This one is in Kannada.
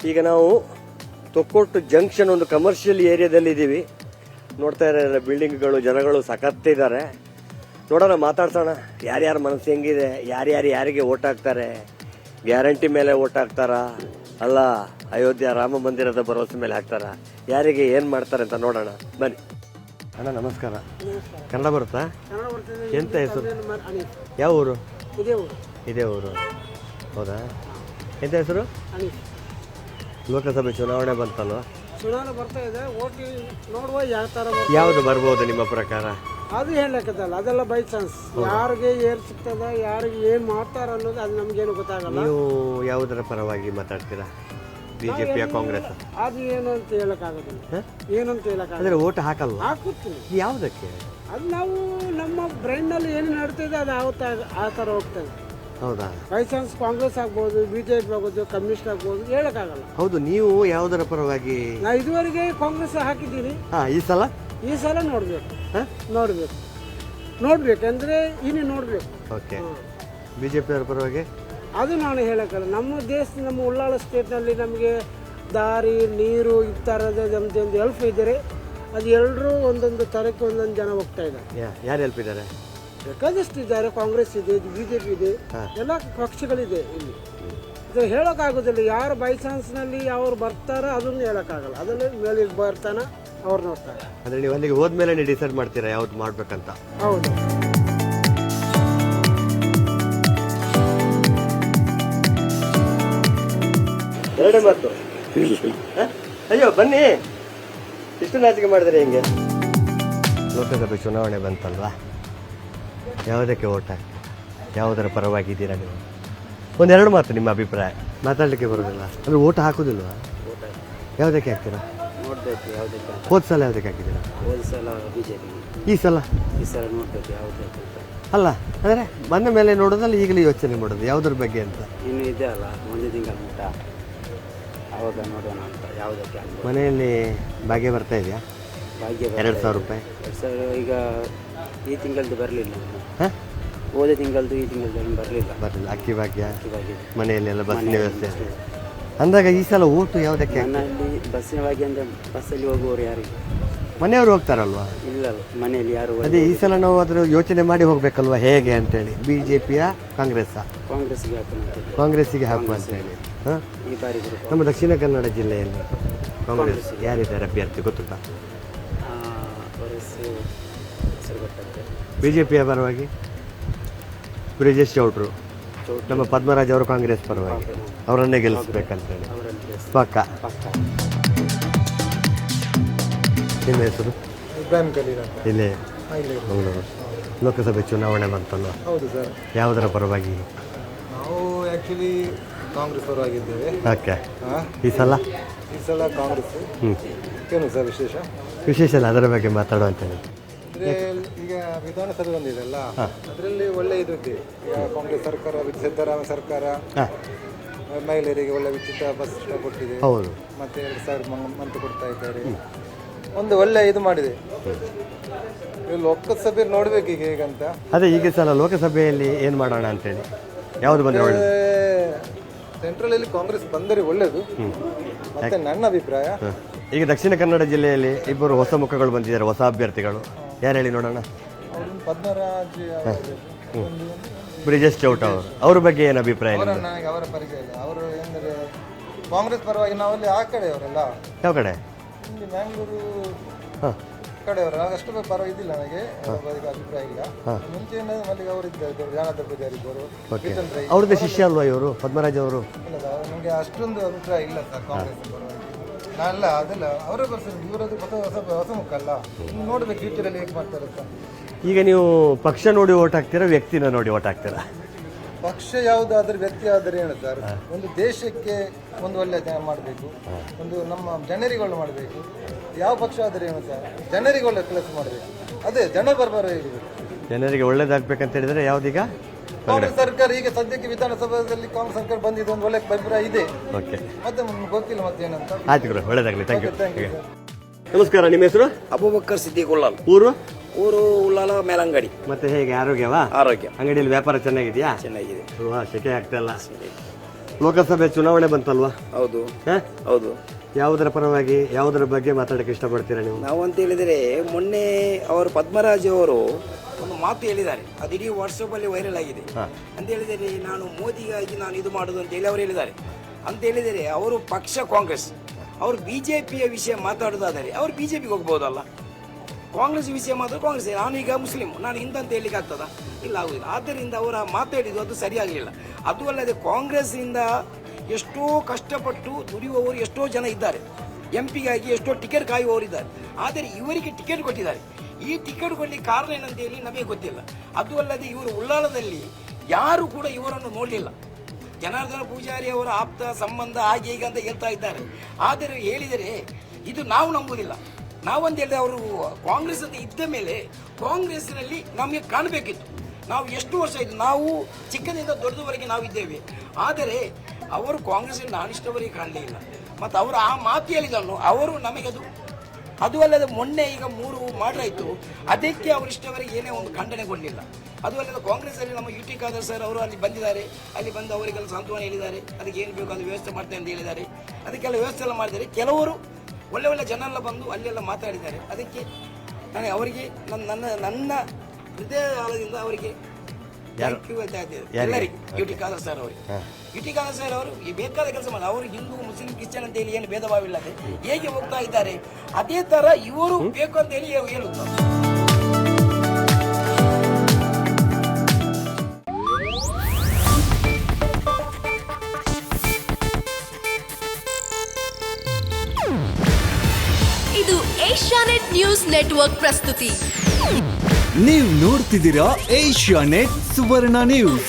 ಈಗ ನಾವು ತೊಕ್ಕೊಟ್ಟು ಜಂಕ್ಷನ್ ಒಂದು ಕಮರ್ಷಿಯಲ್ ಏರಿಯಾದಲ್ಲಿ ಇದ್ದೀವಿ. ನೋಡ್ತಾ ಇದ್ದಾರೆ ಬಿಲ್ಡಿಂಗ್ಗಳು, ಜನಗಳು ಸಖತ್ತಿದ್ದಾರೆ. ನೋಡೋಣ, ಮಾತಾಡ್ಸೋಣ. ಯಾರ್ಯಾರ ಮನಸ್ಸು ಹೆಂಗಿದೆ, ಯಾರ್ಯಾರು ಯಾರಿಗೆ ಓಟ್ ಹಾಕ್ತಾರೆ, ಗ್ಯಾರಂಟಿ ಮೇಲೆ ಓಟ್ ಹಾಕ್ತಾರ ಅಲ್ಲ ಅಯೋಧ್ಯ ರಾಮ ಮಂದಿರದ ಭರವಸೆ ಮೇಲೆ ಹಾಕ್ತಾರ, ಯಾರಿಗೆ ಏನು ಮಾಡ್ತಾರೆ ಅಂತ ನೋಡೋಣ ಬನ್ನಿ. ಅಣ್ಣ ನಮಸ್ಕಾರ. ಕನ್ನಡ ಬರುತ್ತಾ? ಎಂತ ಹೆಸರು? ಯಾವ ಊರು? ಇದೇ ಊರು. ಹೌದಾ? ಎಂತ ಹೆಸರು? ಲೋಕಸಭೆ ಚುನಾವಣೆ ಬಂತಲ್ವ? ಚುನಾವಣೆ ಬರ್ತಾ ಇದೆ. ಓಟಿ ನೋಡುವ ಯಾವ ತರ ಯಾವುದು ಬರ್ಬೋದು ನಿಮ್ಮ ಪ್ರಕಾರ? ಅದು ಹೇಳಕ್ಕದಲ್ಲ, ಅದೆಲ್ಲ ಬೈ ಚಾನ್ಸ್. ಯಾರಿಗೆ ಏನ್ ಸಿಗ್ತದ, ಯಾರಿಗೆ ಏನ್ ಮಾಡ್ತಾರ ಅನ್ನೋದು ಅದು ನಮ್ಗೇನು ಗೊತ್ತಾಗಲ್ಲ. ನೀವು ಯಾವುದರ ಪರವಾಗಿ ಮಾತಾಡ್ತೀರಾ? ಬಿಜೆಪಿಯ ಕಾಂಗ್ರೆಸ್? ಅದು ಏನು ಅಂತ ಹೇಳಕ್ಕಾಗೋದಿಲ್ಲ. ಏನಂತ ಹೇಳಕ್ಕಾಗಲ್ಲ. ಅಂದ್ರೆ ಓಟ್ ಹಾಕಲ್ವ? ಹಾಕುತ್ತೀನಿ. ಯಾವುದಕ್ಕೆ? ಅದು ನಾವು ನಮ್ಮ ಬ್ರೈನ್ ನಲ್ಲಿ ಏನು ನಡ್ತಿದೆ ಅದು ಆ ತರ ಹೋಗ್ತದೆ. ಹೌದಾ? ಬೈ ಚಾನ್ಸ್ ಕಾಂಗ್ರೆಸ್ ಆಗ್ಬೋದು, ಬಿಜೆಪಿ ಆಗ್ಬೋದು, ಕಮ್ಯುನಿಸ್ಟ್ ಆಗ್ಬೋದು, ಹೇಳಕ್ಕಾಗಲ್ಲ. ಹೌದು. ನೀವು ಯಾವುದರ ಪರವಾಗಿ? ನಾ ಇದುವರೆಗೆ ಕಾಂಗ್ರೆಸ್ ಹಾಕಿದ್ದೀನಿ. ಈ ಸಲ ನೋಡ್ಬೇಕಂದ್ರೆ ಇನ್ನು ನೋಡ್ಬೇಕು. ಓಕೆ. ಬಿಜೆಪಿ ಅವರ ಪರವಾಗಿ? ಅದು ನಾನು ಹೇಳಕ್ಕಲ್ಲ. ನಮ್ಮ ನಮ್ಮ ಉಳ್ಳಾಳ ಸ್ಟೇಟ್ನಲ್ಲಿ ನಮಗೆ ದಾರಿ, ನೀರು ಈ ಥರದ ನಮ್ದೊಂದು ಹೆಲ್ಪ್ ಇದ್ದಾರೆ. ಅದು ಎಲ್ಲರೂ ಒಂದೊಂದು ಥರಕ್ಕೆ ಒಂದೊಂದು ಜನ ಹೋಗ್ತಾ ಇದ್ದಾರೆ. ಯಾರು ಹೆಲ್ಪ್ ಇದ್ದಾರೆ? ಬೇಕಾದಷ್ಟು ಇದ್ದಾರೆ. ಕಾಂಗ್ರೆಸ್ ಇದೆ, ಬಿಜೆಪಿ ಇದೆ, ಎಲ್ಲ ಪಕ್ಷಗಳಿದೆ ಇಲ್ಲಿ. ಇದು ಹೇಳೋಕ್ಕಾಗೋದಿಲ್ಲ. ಯಾರು ಬೈ ಚಾನ್ಸ್ನಲ್ಲಿ ಅವ್ರು ಬರ್ತಾರೋ ಅದನ್ನು ಹೇಳೋಕ್ಕಾಗಲ್ಲ. ಅದರಲ್ಲಿ ಮೇಲೆ ಬರ್ತಾನ ಅವ್ರು ನೋಡ್ತಾರೆ. ಅಂದರೆ ನೀವು ಅಲ್ಲಿಗೆ ಹೋದ್ಮೇಲೆ ನೀವು ಡಿಸೈಡ್ ಮಾಡ್ತೀರಾ ಯಾವ್ದು ಮಾಡ್ಬೇಕಂತ? ಹೌದು. ಎರಡೇ ಮಾತು. ಅಯ್ಯೋ ಬನ್ನಿ, ಇಷ್ಟು ನಾಚಿಕೆ ಮಾಡಿದ್ರೆ ಹೆಂಗೆ? ಲೋಕಸಭೆ ಚುನಾವಣೆ ಬಂತಲ್ವಾ? ಯಾವುದಕ್ಕೆ ಓಟ್ ಹಾಕ್ತೀರಾ? ಯಾವುದರ ಪರವಾಗಿದ್ದೀರಾ ನೀವು? ಒಂದೆರಡು ಮಾತು ನಿಮ್ಮ ಅಭಿಪ್ರಾಯ. ಮಾತಾಡಲಿಕ್ಕೆ ಬರೋದಿಲ್ಲ ಅಂದರೆ ಓಟ್ ಹಾಕೋದಿಲ್ವಾ? ಯಾವುದಕ್ಕೆ ಹಾಕ್ತೀರಾ? ನೋಡ್ಬೇಕು ಯಾವುದಕ್ಕೆ. ಹೋದ ಸಲ ಯಾವುದಕ್ಕೆ ಹಾಕಿದ್ದೀರಾ? ಹೋದ ಸಲ ಬಿಜೆಪಿ. ಈ ಸಲ ನೋಡ್ಬೇಕು ಯಾವುದಕ್ಕೆ ಅಲ್ಲ, ಅಂದರೆ ಬಂದ ಮೇಲೆ ನೋಡೋದಲ್ಲ, ಈಗಲೇ ಯೋಚನೆ ಮಾಡೋದು ಯಾವುದ್ರ ಬಗ್ಗೆ ಅಂತ? ಇನ್ನು ಇದೆ ಅಲ್ಲ, ಒಂದು ತಿಂಗಳ ಮಟ್ಟ, ಆವಾಗ ನೋಡೋಣ ಅಂತ ಯಾವುದಕ್ಕೆ. ಮನೆಯಲ್ಲಿ ಭಾಗ್ಯ ಬರ್ತಾ ಇದೆಯಾ? ಭಾಗ್ಯ 2,000 ರೂಪಾಯಿ. 2,000 ಈಗ ಈ ತಿಂಗಳದ್ದು ಬರಲಿಲ್ಲ. ಹೋದ ತಿಂಗಳದ್ದು ಈ ತಿಂಗಳದ್ದು ಬರಲಿಲ್ಲ. ಅಕ್ಕಿ ಭಾಗ್ಯ, ಮನೆಯಲ್ಲಿ ಎಲ್ಲ ಬಸ್ಸಿನ ವ್ಯವಸ್ಥೆ ಅಂದಾಗ ಈ ಸಲ ಓಟು ಯಾವುದಕ್ಕೆ? ನನ್ನಲ್ಲಿ ಬಸ್ಸಿನ ಭಾಗ್ಯ ಅಂದರೆ ಬಸ್ಸಲ್ಲಿ ಹೋಗುವವರು ಯಾರಿಗೆ? ಮನೆಯವರು ಹೋಗ್ತಾರಲ್ವಾ? ಇಲ್ಲ, ಮನೆಯಲ್ಲಿ ಯಾರು. ಅದೇ ಈ ಸಲ ನಾವು ಅದ್ರ ಯೋಚನೆ ಮಾಡಿ ಹೋಗ್ಬೇಕಲ್ವಾ ಹೇಗೆ ಅಂತೇಳಿ. ಬಿಜೆಪಿಯ ಕಾಂಗ್ರೆಸ್? ಕಾಂಗ್ರೆಸ್ಗೆ ಕಾಂಗ್ರೆಸ್ಸಿಗೆ ಹಾಕುವ ಅಂತೇಳಿ. ಈ ಬಾರಿ ನಮ್ಮ ದಕ್ಷಿಣ ಕನ್ನಡ ಜಿಲ್ಲೆಯಲ್ಲಿ ಕಾಂಗ್ರೆಸ್ ಯಾರಿದ್ದಾರೆ ಅಭ್ಯರ್ಥಿ ಗೊತ್ತುಂಟಾ? ಬಿಜೆಪಿಯ ಪರವಾಗಿ ಬ್ರಿಜೇಶ್ ಚೌಟ್ರು, ನಮ್ಮ ಪದ್ಮರಾಜ್ ಅವರು ಕಾಂಗ್ರೆಸ್ ಪರವಾಗಿ, ಅವರನ್ನೇ ಗೆಲ್ಲಿಸ್ಬೇಕಂತೇಳಿ ಪಕ್ಕ. ನಿಮ್ಮ ಹೆಸರು? ಇಬ್ರಾಹಿಂ ಖಲೀಲ್ ಅಂತ. ಇಲ್ಲೇ ಮಂಗಳೂರು. ಲೋಕಸಭೆ ಚುನಾವಣೆ ಬಂತಲ್ಲ? ಹೌದು ಸರ್. ಯಾವುದರ ಪರವಾಗಿ? ನಾವು ಆ್ಯಕ್ಚುಲಿ ಕಾಂಗ್ರೆಸ್ ಪರವಾಗಿದ್ದೇವೆ. ಓಕೆ. ಈ ಸಲ ಕಾಂಗ್ರೆಸ್. ಏನು ಸರ್ ವಿಶೇಷ? ವಿಶೇಷ ಅಲ್ಲ, ಅದರ ಬಗ್ಗೆ ಮಾತಾಡುವಂತೇಳಿ. ಅಂದರೆ ಈಗ ವಿಧಾನಸಭೆ ಬಂದಿದೆಲ್ಲ, ಅದರಲ್ಲಿ ಒಳ್ಳೆ ಇದಿದೆ. ಈಗ ಕಾಂಗ್ರೆಸ್ ಸರ್ಕಾರ, ಸಿದ್ದರಾಮಯ್ಯ ಸರ್ಕಾರ ಮಹಿಳೆಯರಿಗೆ ಒಳ್ಳೆ ಉಚಿತ ಬಸ್ ಕೊಟ್ಟಿದೆ. ಹೌದು. ಮತ್ತೆ 2,000 ಮಂತ್ ಕೊಡ್ತಾ ಇದ್ದಾರೆ. ಒಂದು ಒಳ್ಳೆ ಇದು ಮಾಡಿದೆ. ಲೋಕಸಭೆ ನೋಡ್ಬೇಕು ಈಗ ಹೇಗಂತ. ಅದೇ ಈಗ ಸಲ ಲೋಕಸಭೆಯಲ್ಲಿ ಏನು ಮಾಡೋಣ ಅಂತೇಳಿ, ಯಾವುದು ಬಂದರೆ ಒಳ್ಳೆ? ಸೆಂಟ್ರಲಲ್ಲಿ ಕಾಂಗ್ರೆಸ್ ಬಂದರೆ ಒಳ್ಳೆಯದು ಮತ್ತೆ ನನ್ನ ಅಭಿಪ್ರಾಯ. ಈಗ ದಕ್ಷಿಣ ಕನ್ನಡ ಜಿಲ್ಲೆಯಲ್ಲಿ ಇಬ್ಬರು ಹೊಸ ಮುಖಗಳು ಬಂದಿದ್ದಾರೆ, ಹೊಸ ಅಭ್ಯರ್ಥಿಗಳು. ಯಾರು ಹೇಳಿ ನೋಡೋಣ? ಪದ್ಮರಾಜ್, ಬ್ರಿಜೇಶ್ ಚೌಟ ಅವರು. ಅವ್ರ ಬಗ್ಗೆ ಏನು ಅಭಿಪ್ರಾಯ? ನನಗೆ ಅವರ ಪರಿಚಯ ಇಲ್ಲ. ಅವರು ಅಂದರೆ ಕಾಂಗ್ರೆಸ್ ಪರವಾಗಿ ನಾವಲ್ಲಿ ಆ ಕಡೆಯವರಲ್ಲ. ಯಾವ ಕಡೆ? ಇಲ್ಲಿ ಮ್ಯಾಂಗ್ಳೂರು ಕಡೆಯವರು. ಅಷ್ಟು ಪರವಾಗಿ ಇದ್ದಿಲ್ಲ ನನಗೆ, ಅಭಿಪ್ರಾಯ ಇಲ್ಲ. ಮುಂಚೆ ಮಲ್ಲಿಗೆ ಅವರು ಇದ್ದರು, ಜಾನಾಥ ಪೂಜಾರಿ ಇದ್ದರು. ಅವ್ರದ್ದು ಶಿಷ್ಯ ಅಲ್ವಾ ಇವರು ಪದ್ಮರಾಜ್ ಅವರು? ಇಲ್ಲ, ನನಗೆ ಅಷ್ಟೊಂದು ಅಭಿಪ್ರಾಯ ಇಲ್ಲ ಸರ್ ಕಾಂಗ್ರೆಸ್ ಪರವಾಗಿ. ನಾನಲ್ಲ ಅದಲ್ಲ, ಅವರೇ ಬರ್ತಾರೆ. ಇವರದ್ದು ಹೊಸ ಮುಖ ಅಲ್ಲ, ನೋಡ್ಬೇಕು ಫ್ಯೂಚರಲ್ಲಿ ಹೇಗೆ ಮಾಡ್ತಾರೆ ಅಂತ. ಈಗ ನೀವು ಪಕ್ಷ ನೋಡಿ ಓಟ್ ಹಾಕ್ತೀರಾ, ವ್ಯಕ್ತಿನ ನೋಡಿ ಓಟ್ ಹಾಕ್ತೀರಾ? ಪಕ್ಷ ಯಾವುದಾದ್ರೂ ವ್ಯಕ್ತಿ ಆದರೆ ಏನು ಸರ್, ಒಂದು ದೇಶಕ್ಕೆ ಒಂದು ಒಳ್ಳೆ ಮಾಡಬೇಕು, ಒಂದು ನಮ್ಮ ಜನರಿಗೆ ಒಳ್ಳೆ ಮಾಡಬೇಕು. ಯಾವ ಪಕ್ಷ ಆದರೆ ಏನು ಸರ್, ಜನರಿಗೆ ಒಳ್ಳೆ ಕೆಲಸ ಮಾಡಬೇಕು. ಅದೇ ಜನ ಬರ್ಬಾರ ಇರಬೇಕು. ಜನರಿಗೆ ಒಳ್ಳೇದಾಗಬೇಕಂತ ಹೇಳಿದ್ರೆ ಯಾವುದೀಗ ಕಾಂಗ್ರೆಸ್ ಸರ್ಕಾರ ಈಗ ಸದ್ಯಕ್ಕೆ ವಿಧಾನಸಭೆಯಲ್ಲಿ ಕಾಂಗ್ರೆಸ್ ಸರ್ಕಾರ ಬಂದಿದೆ, ಒಂದು ಒಳ್ಳೆ ಅಭಿಪ್ರಾಯ ಇದೆ. ಓಕೆ, ಮತ್ತೆ ಗೊತ್ತಿಲ್ಲ ಮತ್ತೇನಂತ. ಆಯ್ತು ಗುರು, ಒಳ್ಳೇದಾಗಲಿ. Thank you. ನಮಸ್ಕಾರ, ನಿಮ್ಮ ಹೆಸರು? ಅಬೂಬಕ್ಕರ್ ಸಿದ್ದಿಕ್ ಉಳ್ಳಾಲ್. ಊರು ಉಳ್ಳಾಲ ಮೇಲಂಗಡಿ. ಮತ್ತೆ ಹೇಗೆ ಆರೋಗ್ಯವಾ? ಆರೋಗ್ಯ. ಅಂಗಡಿಯಲ್ಲಿ ವ್ಯಾಪಾರ ಚೆನ್ನಾಗಿದೆಯಾ? ಚೆನ್ನಾಗಿದೆ. ಶೆಕೆ ಆಗ್ತಾ ಇಲ್ಲ. ಲೋಕಸಭೆ ಚುನಾವಣೆ ಬಂತಲ್ವಾ? ಹೌದು ಹ? ಹೌದು. ಯಾವುದರ ಪರವಾಗಿ ಯಾವುದರ ಬಗ್ಗೆ ಮಾತಾಡಕ್ಕೆ ಇಷ್ಟಪಡ್ತೀರಾ ನೀವು? ನಾವು ಅಂತ ಹೇಳಿದರೆ ಮೊನ್ನೆ ಅವರು ಪದ್ಮರಾಜ್ ಅವರು ಒಂದು ಮಾತು ಹೇಳಿದ್ದಾರೆ, ಅದು ಇಡೀ ವಾಟ್ಸಪ್ಪಲ್ಲಿ ವೈರಲ್ ಆಗಿದೆ. ಅಂತ ಹೇಳಿದರೆ ನಾನು ಮೋದಿಗಾಗಿ ನಾನು ಇದು ಮಾಡೋದು ಅಂತ ಹೇಳಿ ಅವರು ಹೇಳಿದ್ದಾರೆ. ಅಂತ ಹೇಳಿದರೆ ಅವರು ಪಕ್ಷ ಕಾಂಗ್ರೆಸ್, ಅವರು ಬಿಜೆಪಿಯ ವಿಷಯ ಮಾತಾಡೋದಾದರೆ ಅವರು ಬಿಜೆಪಿಗೆ ಹೋಗ್ಬೋದಲ್ಲ. ಕಾಂಗ್ರೆಸ್ ವಿಷಯ ಮಾತ್ರ ಕಾಂಗ್ರೆಸ್. ನಾನೀಗ ಮುಸ್ಲಿಂ, ನಾನು ಹಿಂದೆ ಅಂತ ಹೇಳಲಿಕ್ಕೆ ಆಗ್ತದಾ? ಇಲ್ಲ, ಆಗುದಿಲ್ಲ. ಆದ್ದರಿಂದ ಅವರ ಮಾತಾಡಿದ್ದು ಅದು ಸರಿಯಾಗಲಿಲ್ಲ. ಅದು ಅಲ್ಲದೆ ಕಾಂಗ್ರೆಸ್ನಿಂದ ಎಷ್ಟೋ ಕಷ್ಟಪಟ್ಟು ದುಡಿಯುವವರು ಎಷ್ಟೋ ಜನ ಇದ್ದಾರೆ, ಎಂಪಿಗಾಗಿ ಎಷ್ಟೋ ಟಿಕೆಟ್ ಕಾಯುವವರಿದ್ದಾರೆ. ಆದರೆ ಇವರಿಗೆ ಟಿಕೆಟ್ ಕೊಟ್ಟಿದ್ದಾರೆ. ಈ ಟಿಕೆಟ್ ಕೊಡಲಿಕ್ಕೆ ಕಾರಣ ಏನಂತ ಹೇಳಿ ನಮಗೆ ಗೊತ್ತಿಲ್ಲ. ಅದು ಅಲ್ಲದೆ ಇವರು ಉಳ್ಳಾಲದಲ್ಲಿ ಯಾರು ಕೂಡ ಇವರನ್ನು ನೋಡಲಿಲ್ಲ. ಜನಾರ್ದನ ಪೂಜಾರಿ ಅವರ ಆಪ್ತ ಸಂಬಂಧ ಹಾಗೆ ಹೀಗೆ ಅಂತ ಹೇಳ್ತಾ ಇದ್ದಾರೆ. ಆದರೆ ಹೇಳಿದರೆ ಇದು ನಾವು ನಂಬುವುದಿಲ್ಲ. ನಾವಂತ ಹೇಳಿದ್ರೆ ಅವರು ಕಾಂಗ್ರೆಸ್ ಅಂತ ಇದ್ದ ಮೇಲೆ ಕಾಂಗ್ರೆಸ್ನಲ್ಲಿ ನಮಗೆ ಕಾಣಬೇಕಿತ್ತು. ನಾವು ಎಷ್ಟು ವರ್ಷ ಇದ್ದು, ನಾವು ಚಿಕ್ಕದಿಂದ ದೊಡ್ಡದವರೆಗೆ ನಾವು ಇದ್ದೇವೆ. ಆದರೆ ಅವರು ಕಾಂಗ್ರೆಸ್ನಲ್ಲಿ ನಾನಿಷ್ಟವರೆಗೆ ಕಾಣಲೇ ಇಲ್ಲ. ಮತ್ತು ಅವರು ಆ ಮಾತು ಹೇಳಿದನ್ನು ಅವರು ನಮಗೆ ಅದು ಅಲ್ಲದೆ ಮೊನ್ನೆ ಈಗ 3 ಮಾಡಲಾಯಿತು, ಅದಕ್ಕೆ ಅವರು ಇಷ್ಟವರೆಗೆ ಏನೇ ಒಂದು ಖಂಡನೆ ಕೊಡಲಿಲ್ಲ. ಅದು ಅಲ್ಲದೆ ಕಾಂಗ್ರೆಸ್ಸಲ್ಲಿ ನಮ್ಮ ಯುಟಿ ಖಾದರ್ ಸರ್ ಅವರು ಅಲ್ಲಿ ಬಂದಿದ್ದಾರೆ. ಅಲ್ಲಿ ಬಂದು ಅವರಿಗೆಲ್ಲ ಸಾಂತ್ವನ ಹೇಳಿದ್ದಾರೆ, ಅದಕ್ಕೆ ಏನು ಬೇಕು ಅದು ವ್ಯವಸ್ಥೆ ಮಾಡ್ತೇನೆ ಅಂತ ಹೇಳಿದ್ದಾರೆ. ಅದಕ್ಕೆಲ್ಲ ವ್ಯವಸ್ಥೆ ಎಲ್ಲ ಮಾಡಿದ್ದಾರೆ. ಕೆಲವರು ಒಳ್ಳೆ ಒಳ್ಳೆ ಜನ ಎಲ್ಲ ಬಂದು ಅಲ್ಲೆಲ್ಲ ಮಾತಾಡಿದ್ದಾರೆ. ಅದಕ್ಕೆ ನಾನು ಅವರಿಗೆ ನನ್ನ ಹೃದಯದಿಂದ ಅವರಿಗೆ ಥ್ಯಾಂಕ್ ಯು ಹೇಳ್ತಾ ಇದ್ದೇನೆ ಎಲ್ಲರಿಗೂ. ಯುಟಿ ಖಾದರ್ ಸರ್ ಅವರಿಗೆ, ಯುಟಿ ಖಾದರ್ ಸರ್ ಅವರು ಬೇಕಾದ ಕೆಲಸ ಮಾಡಿ, ಅವರು ಹಿಂದೂ ಮುಸ್ಲಿಂ ಕ್ರಿಶ್ಚಿಯನ್ ಅಂತ ಹೇಳಿ ಏನು ಭೇದ ಭಾವ ಇಲ್ಲದೆ ಹೇಗೆ ಹೋಗ್ತಾ ಇದ್ದಾರೆ ಅದೇ ತರ ಇವರು ಬೇಕು ಅಂತ ಹೇಳಿ ಹೇಳುತ್ತಾರೆ. ಇದು ಏಷ್ಯಾನೆಟ್ ನ್ಯೂಸ್ ನೆಟ್ವರ್ಕ್ ಪ್ರಸ್ತುತಿ. ನೀವು ನೋಡ್ತಿದ್ದೀರಾ ಏಷ್ಯಾನೆಟ್ ಸುವರ್ಣ ನ್ಯೂಸ್.